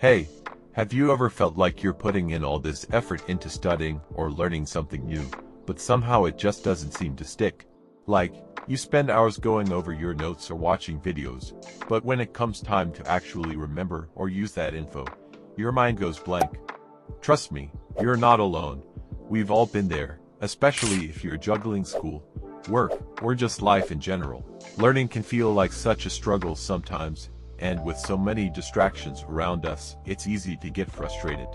Hey, have you ever felt like you're putting in all this effort into studying or learning something new, but somehow it just doesn't seem to stick? Like, you spend hours going over your notes or watching videos, but when it comes time to actually remember or use that info, your mind goes blank. Trust me, you're not alone. We've all been there, especially if you're juggling school, work, or just life in general. Learning can feel like such a struggle sometimes, and with so many distractions around us, it's easy to get frustrated.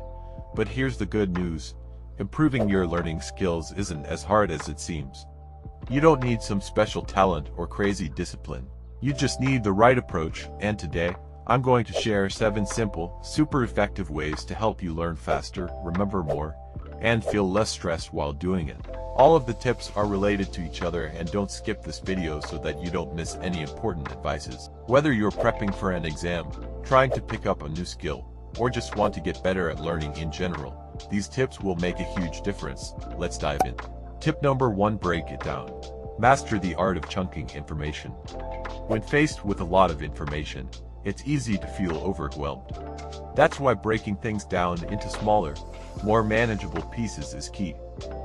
But here's the good news. Improving your learning skills isn't as hard as it seems. You don't need some special talent or crazy discipline. You just need the right approach, and today, I'm going to share 7 simple, super effective ways to help you learn faster, remember more, and feel less stressed while doing it. All of the tips are related to each other, and don't skip this video so that you don't miss any important advices. Whether you're prepping for an exam, trying to pick up a new skill, or just want to get better at learning in general, these tips will make a huge difference. Let's dive in. Tip number 1: break it down. Master the art of chunking information. When faced with a lot of information, it's easy to feel overwhelmed. That's why breaking things down into smaller, more manageable pieces is key.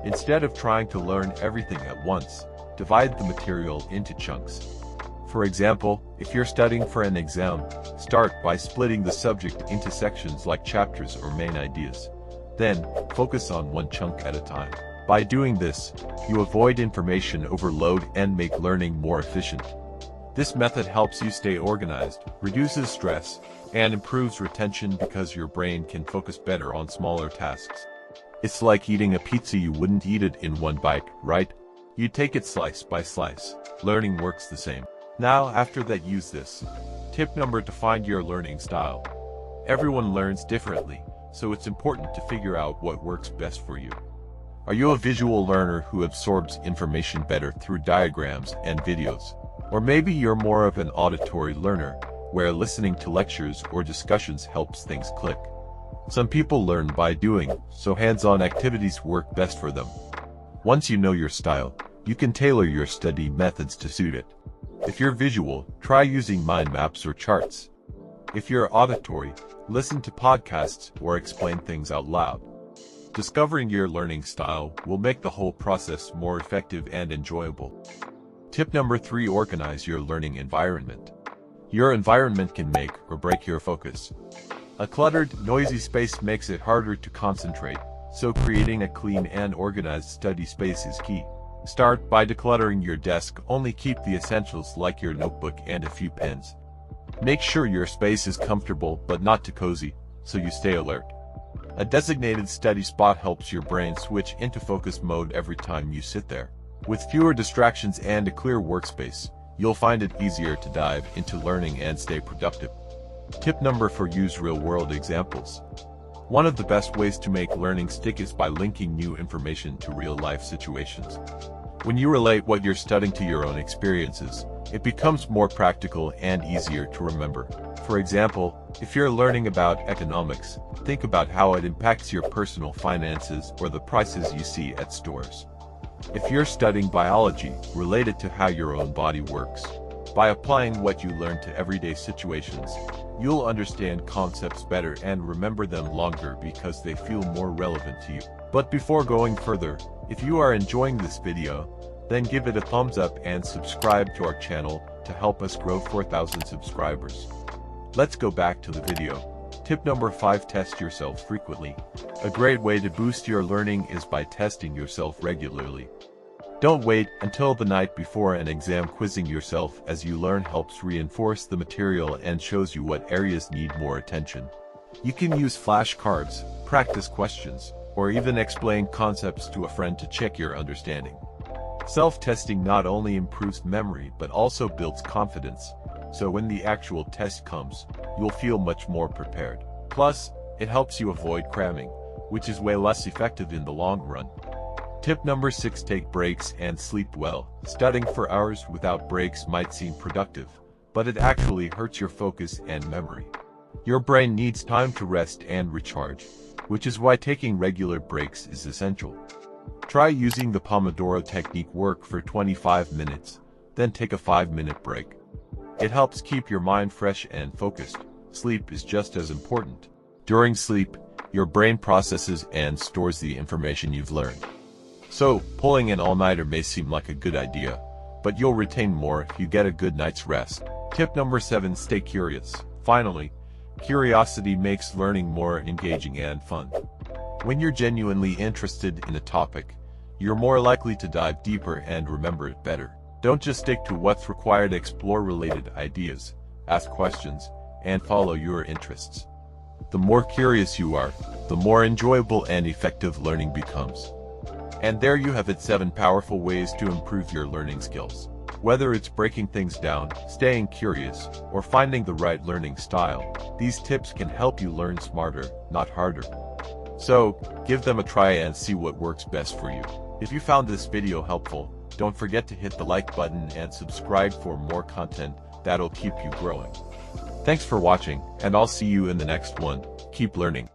Instead of trying to learn everything at once, divide the material into chunks. For example, if you're studying for an exam, start by splitting the subject into sections like chapters or main ideas. Then, focus on one chunk at a time. By doing this, you avoid information overload and make learning more efficient. This method helps you stay organized, reduces stress, and improves retention because your brain can focus better on smaller tasks. It's like eating a pizza. You wouldn't eat it in one bite, right? You take it slice by slice. Learning works the same. Now, after that, use this. Tip number: to find your learning style. Everyone learns differently, so it's important to figure out what works best for you. Are you a visual learner who absorbs information better through diagrams and videos? Or maybe you're more of an auditory learner, where listening to lectures or discussions helps things click. Some people learn by doing, so hands-on activities work best for them. Once you know your style, you can tailor your study methods to suit it. If you're visual, try using mind maps or charts. If you're auditory, listen to podcasts or explain things out loud. Discovering your learning style will make the whole process more effective and enjoyable. Tip number 3: organize your learning environment. Your environment can make or break your focus. A cluttered, noisy space makes it harder to concentrate, so creating a clean and organized study space is key. Start by decluttering your desk. Only keep the essentials like your notebook and a few pens. Make sure your space is comfortable but not too cozy, so you stay alert. A designated study spot helps your brain switch into focus mode every time you sit there. With fewer distractions and a clear workspace, you'll find it easier to dive into learning and stay productive. Tip number 4: use real-world examples. One of the best ways to make learning stick is by linking new information to real-life situations. When you relate what you're studying to your own experiences, it becomes more practical and easier to remember. For example, if you're learning about economics, think about how it impacts your personal finances or the prices you see at stores. If you're studying biology, relate it to how your own body works. By applying what you learn to everyday situations, you'll understand concepts better and remember them longer because they feel more relevant to you. But before going further, if you are enjoying this video, then give it a thumbs up and subscribe to our channel to help us grow 4,000 subscribers. Let's go back to the video. Tip number 5: test yourself frequently. A great way to boost your learning is by testing yourself regularly. Don't wait until the night before an exam. Quizzing yourself as you learn helps reinforce the material and shows you what areas need more attention. You can use flashcards, practice questions, or even explain concepts to a friend to check your understanding. Self-testing not only improves memory but also builds confidence, so when the actual test comes, you'll feel much more prepared. Plus, it helps you avoid cramming, which is way less effective in the long run. Tip number 6: take breaks and sleep well. Studying for hours without breaks might seem productive, but it actually hurts your focus and memory. Your brain needs time to rest and recharge, which is why taking regular breaks is essential. Try using the Pomodoro technique. Work for 25 minutes, then take a 5-minute break. It helps keep your mind fresh and focused. Sleep is just as important. During sleep, your brain processes and stores the information you've learned. So, pulling an all-nighter may seem like a good idea, but you'll retain more if you get a good night's rest. Tip number 7. Stay curious. Finally, curiosity makes learning more engaging and fun. When you're genuinely interested in a topic, you're more likely to dive deeper and remember it better. Don't just stick to what's required. Explore related ideas, ask questions, and follow your interests. The more curious you are, the more enjoyable and effective learning becomes. And there you have it, 7 powerful ways to improve your learning skills. Whether it's breaking things down, staying curious, or finding the right learning style, these tips can help you learn smarter, not harder. So, give them a try and see what works best for you. If you found this video helpful, don't forget to hit the like button and subscribe for more content that'll keep you growing. Thanks for watching, and I'll see you in the next one. Keep learning.